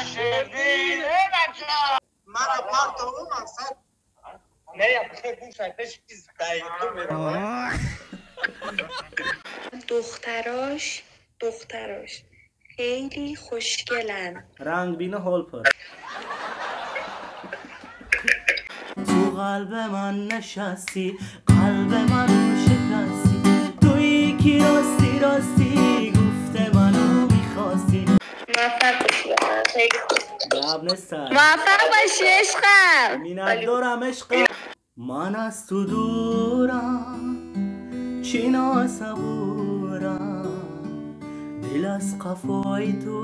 شیرینه بچه من پارت اون مقصد نه یا بخیر شکلش چیز دایدو میره دختراش خیلی خوشگلن. رنگ بینه هول پر تو قلب من نشستی، قلب من شکستی، تویی کی راستی راستی گفته منو میخواستی. موفق باشی عشقم. مینت دارم عشقم. من از تو دورم چینا صبورم دل از قفای تو.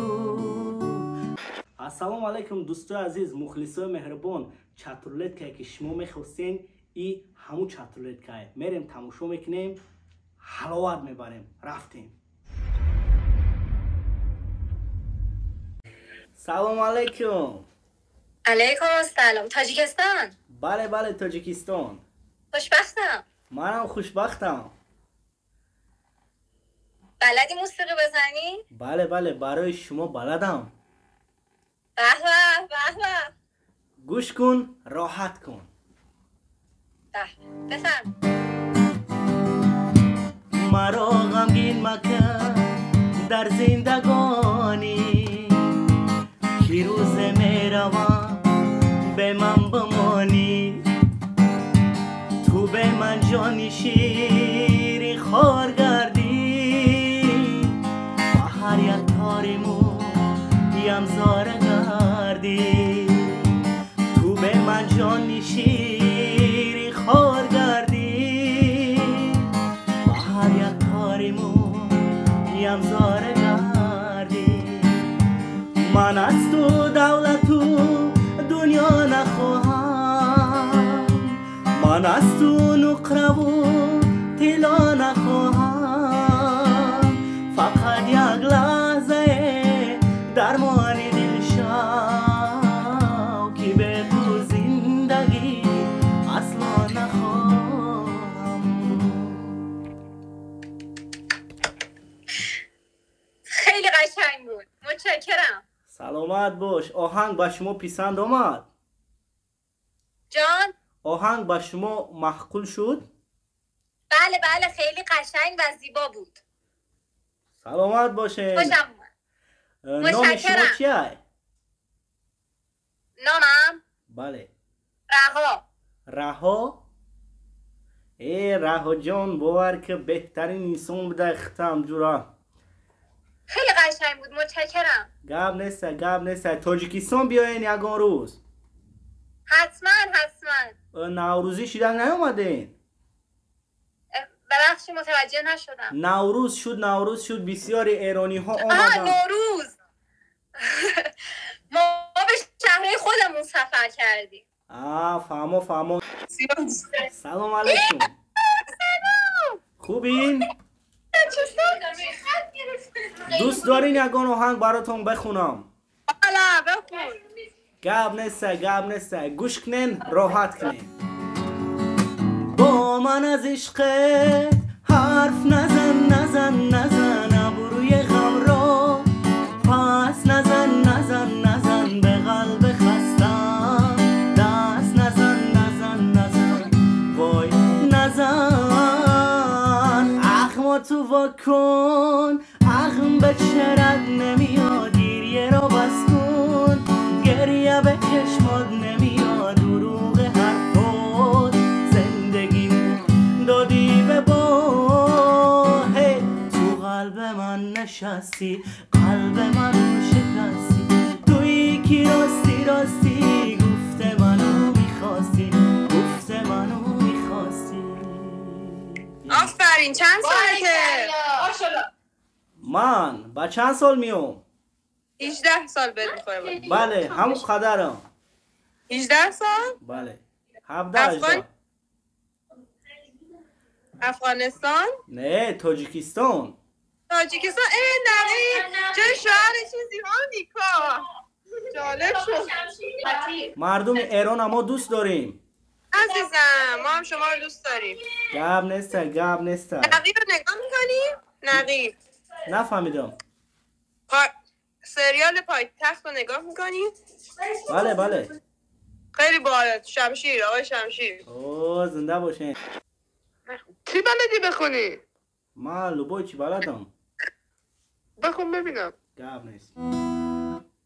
السلام علیکم دوستای عزیز، مخلصای مهربان. چترولت که شما میخواستین ای همون چترولت که میریم تماشا میکنیم، حلاوت میبریم. رفتیم. سلام علیکم. علیکم السلام. تاجیکستان؟ بله بله تاجیکستان. خوشبختم. منم خوشبختم. بلدی موسیقی بزنی؟ بله بله برای شما بلدم. به به به به. گوش کن راحت کن. بفرم. مرا غمگین مکن در زندگانی، کی روز میروم به من بمانی. تو به من جانی شیری خار گردی، با هر یک تاری مویم زاره گردی. تو به من جانی شیری خار گردی، با هر یک تاری مویم زاره گردی. من از تو دولت و دنیا نخواهم، من از تو نقره و طلا نخواهم. فقط یک لحظه درمان دل شو که به تو زندگی اصلا نخواهم. خیلی قشنگ بود. متشکرم. سلامت باش. آهنگ با شما پسند آمد؟ جان؟ آهنگ با شما معقول شد؟ بله بله خیلی قشنگ و زیبا بود. سلامت باشه. خوشم اومد. نام شما چیه؟ نامم؟ بله. رها. رها؟ ای رها جان باور که بهترین انسان بوده ختم جورا. خیلی قشنگ بود. متشکرم. گاب نیسته تاجیکستان بیاین یگان روز. حتما. نوروزی شدن نیومدین؟ ببخشید متوجه نشدم. نوروز شد بسیاری ایرانی ها آمدن. نوروز. ما به شهرهای خودمون سفر کردیم. فهمو. سلام علیکم. خوبین؟ دوست دارین یگان آهنگ براتون بخونم؟ بله بخون. گاب نیسته گوش کنین راحت کنین. با من از عشقت حرف نزن ابروی غم را پس نزن به قلب خستم دست نزن وای نزن. اخما تو واکن اخم به چرد نمیاد، گریه را بس کن گریه به چشمات نمیاد. دروغ حرفات زندگی دادی به با. تو قلب من نشستی، قلب من شکستی، تویی کی راستی گفته منو میخواستی. آفرین. چند سالته؟ من با چند سال میام؟ 18 سال بهت میخوره. بله همون قدرم. 18 سال؟ بله 17 افغانستان؟ نه تاجیکستان. تاجیکستان. نقیب جای شوهر چیزی آمریکا. جالب شد. مردم ایران ما دوست داریم عزیزم. ما هم شما رو دوست داریم. گاب نیسته. نقیب رو نگاه میکنی؟ نقیب نفهمیدم. سریال پایتخت رو نگاه میکنی؟ بله بله. خیلی باحاله. شمشیر، آقای شمشیر. اوه زنده باشین. چی بلدی بخونی؟ من لوبوی چی بلدم؟ بخون ببینم. گاب نیست.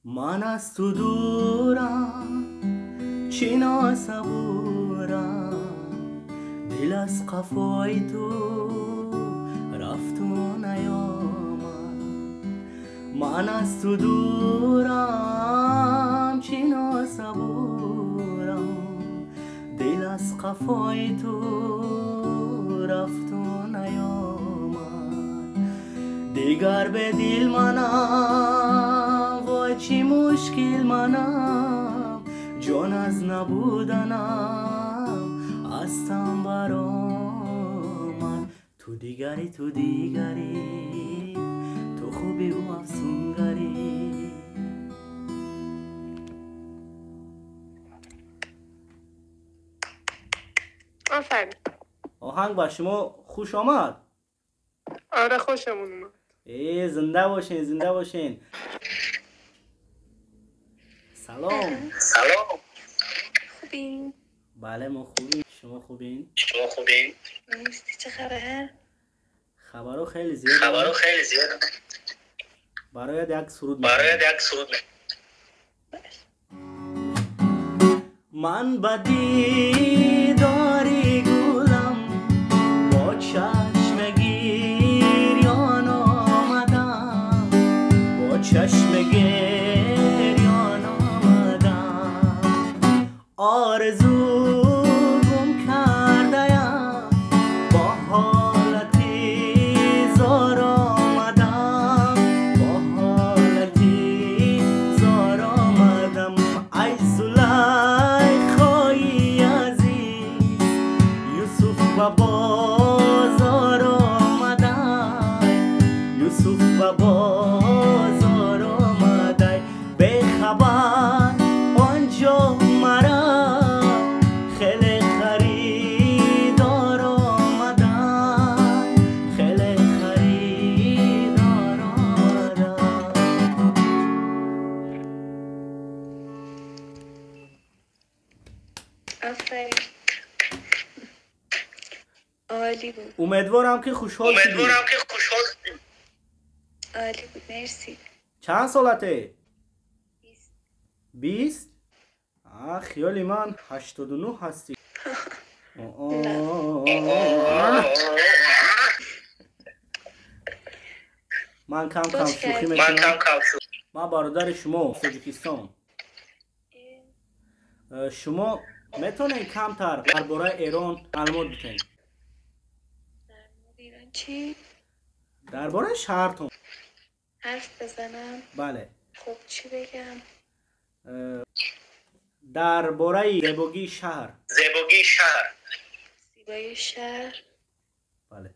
من از تو دورم چی ناصبورم، دل از قفای تو رفت و نیامد. من از تو دورم چی ناصبورم، دل از قفای تو رفت و نیامد. دیگر به دل منم وای چی مشکل منم، جان از نبودنم هستم برآمد. تو دیگری تو دیگری، تو خوبی و افسونگری. آفرین. آهنگ با شما خوش آمد. آره خوشمون اومد. زنده باشین زنده باشین. سلام. سلام. خوبی؟ بله ما خوبیم. شما خوبین؟ شما خوبی؟ مرسی. چه خبره؟ خبرها خیلی زیاده. خبرها خیلی زیاده. برایت یک سرود من بدی داری گلم، با چشم گریان آمدم، با چشم گریان آمدم. آرزو گم کردیم، با حالتی زار آمدم، با حالتی زار آمدم. ای زلیخای عزیز، یوسف و بازار آمدم، یوسف و بازار آمدم. به خبر آنجا مرا خیلی خریدار آمدن، خیلی خریدار آمدن. آفرین. عالی بود. امیدوارم که خوشحال شدی. عالی بود. مرسی. چند سالته؟ 20. 20؟ خیالی من 89 هستی. من کم شوخی میکنم. من برادر شما تاجیکستان. شما میتونین کمتر درباره ایران معلومات بتین؟ ایران چی؟ درباره شهرتون حرف بزنم؟ بله. خب چی بگم؟ درباره زیبایی شهر. زیبایی شهر؟ بله.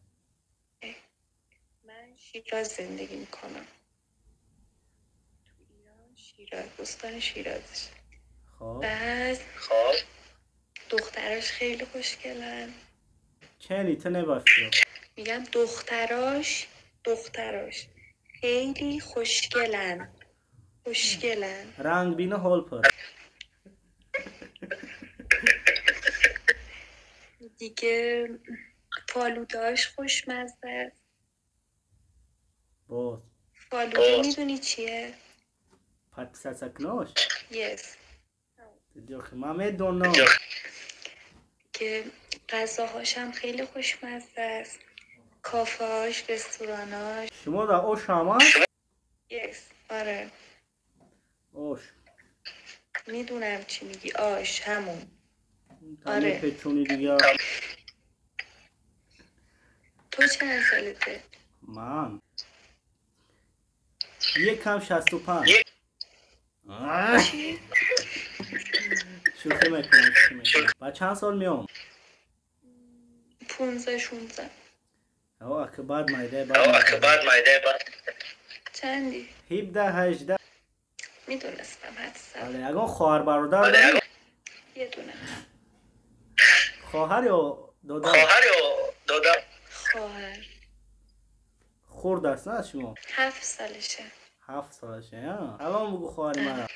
من شیراز زندگی میکنم. تو ایران شیراز، استان شیرازش. خب بعد دختراش خیلی خوشگلن. چنی تو نباشید. میگم دختراش خیلی خوشگلن. رنگ بینه حال پر. دیگه فالوداش خوشمزه است. باز فالودا میدونی چیه؟ پتسسکناش. یس. دیگه من میدونم. که غذاهاش هم خیلی خوشمزه است. کافه‌هاش، رستوراناش. شما در اوش آمد؟ یس. آره. اوش. میدونم چی میگی. آش همون. آره. پیچونی دیگه. تو چند سالته؟ من 1.65. چی؟ شوخی میکنم. با چند سال میام؟ 15-16. اوه که بعد مایده چندی؟ 17-18. میدونستم حدسم. بله. اگه خواهر برادر داری؟ یه دونه. خواهر یا دادر؟ خواهر. خورد است نه شما؟ 7 سالشه. 7 سالشه ها. سلام بگو خواهر مرا.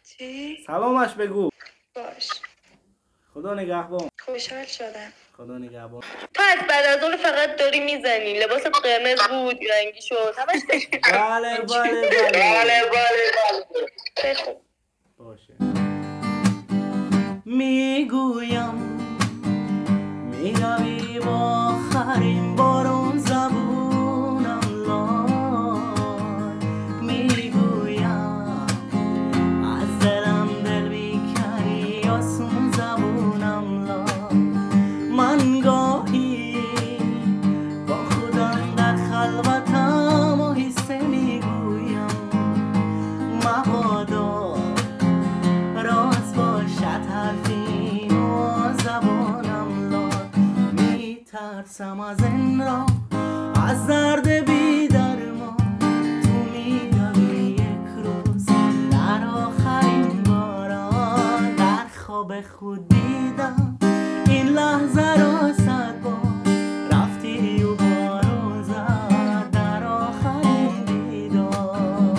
چی؟ سلامش بگو. باش. خدا نگهبان. خوشحال شدم. خدا نگهبان. تو از بعد از اون فقط داری میزنی. لباست قرمز بود رنگی شد. همش بله بله بله. بخون. باشه. میگویم میروی با آخرین بارون زبونم لال میگویم از دلم دل بیکنی آسون زبونم لال من گاهی با خودم در خلوتم آهسته میگویم مبادا راست باشد حرفی و زبانم لال میترسم از این را از درد بی درمان تو میروی یک روز در آخرین باران در خواب خود دیدم این لحظه را 100 بار رفتی و بارو زد در آخرین دیدار.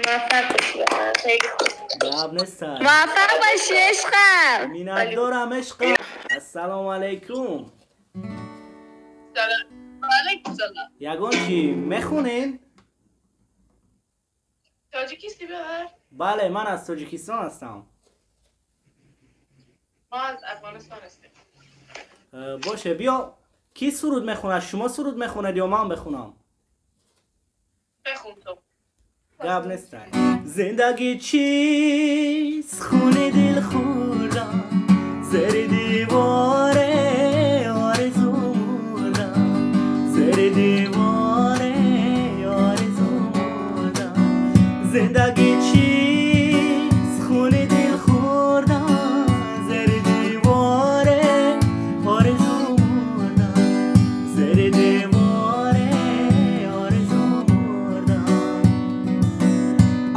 موفق باشی بخواه. خیلی خوب. گب نستر موفق باشی عشقم. مینت دارم عشقم. السلام علیکم. سلام علیکم. سلام. یگان چی میخونین؟ تاجیکیستی ببر. بله من از تاجیکستان هستم. ما از افغانستان هستیم. باشه بیا کی سرود میخونه؟ شما سرود میخوند یا من بخونم؟ بخون تو. گب نستن. زندگی چیست خونه دل خوردم زیر دیواره آرزو مردم زیر دیواره آرزو مردم زندگی چیست خونه دل خوردم زیر دیواره آرزو مردم زیر دیواره آرزو مردم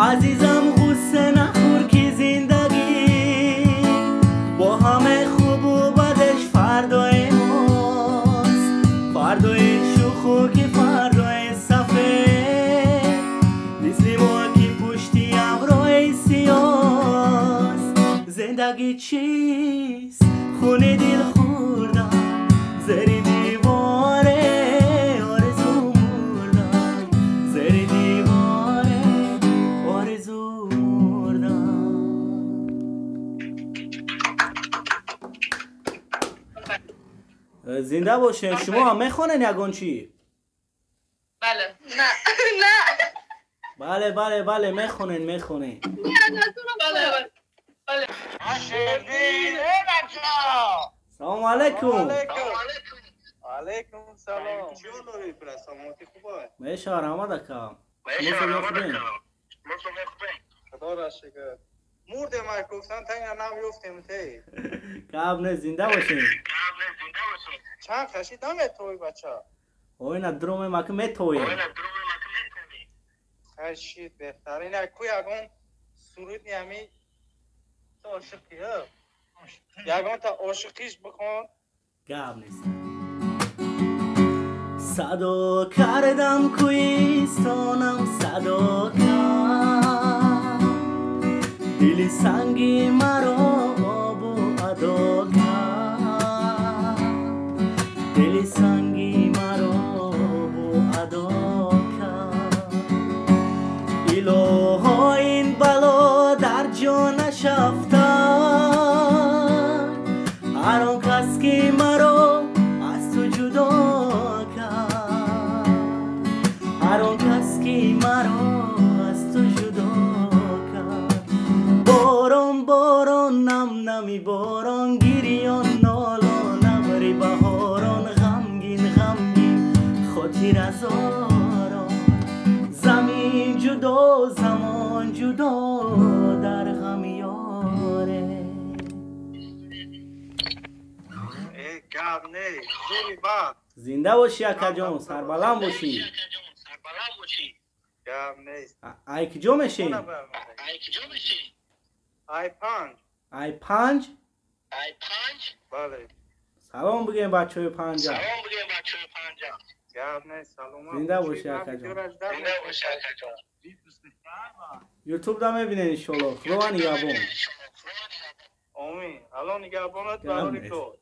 عزیزم غصه نخور که زندگی با همه خوب و بدش فردای ماست فردای شوخو که فردای سفید مثل ما که پشتی ابرای سیاست زندگی چیست خونه دل خوردم زیر دیواره آرزو مردم زیر دیواره آرزو مردم. زنده باشین. شما هم میخونین یگان چی؟ بله. بله بله بله میخونین. بله. سلام علیکم. علیکم سلام. جونوی برسامتی خوبه. میشه رحمت کم. شما خوبین؟ خدا را شکر. مرد ما گفتن تا نام یفتیم تی. کاب نه زنده باشین. چند خشیدم توی بچه. اوینا دروم ما که میتوی. خشید بهترین کوی اگون سرود نیامی تو عاشقی ها. یگان تا عاشقیش بکن. گاب نیست. صدا کردم کویستانم صدا کرد دل سنگی مرا آب و ادا کرد دل سنگی مرا آب و ادا کرد الها این بلا در جا نشفتن هر آن کس که مرا از تو جدا کرد هر آن کس که مرا از تو جدا کرد باران باران نم نمی باران گریان نالا نبری بهاران غمگین غمگین خاطر از آرام زمین جدا زمان جدا در غم یاره. گاب نه زوری با. زنده باشی اکا جان سربلند باشی. گاب نیست. ای کجا میشی؟ ای پنج. ای پنج؟ بله. سلام بگیم بچه های پنجا. گرد نه سلام. زنده باشی اکا جان. یوتیوب دا میبینین انشالله. روان یابون. آمین. الان نگهبانت برای تو.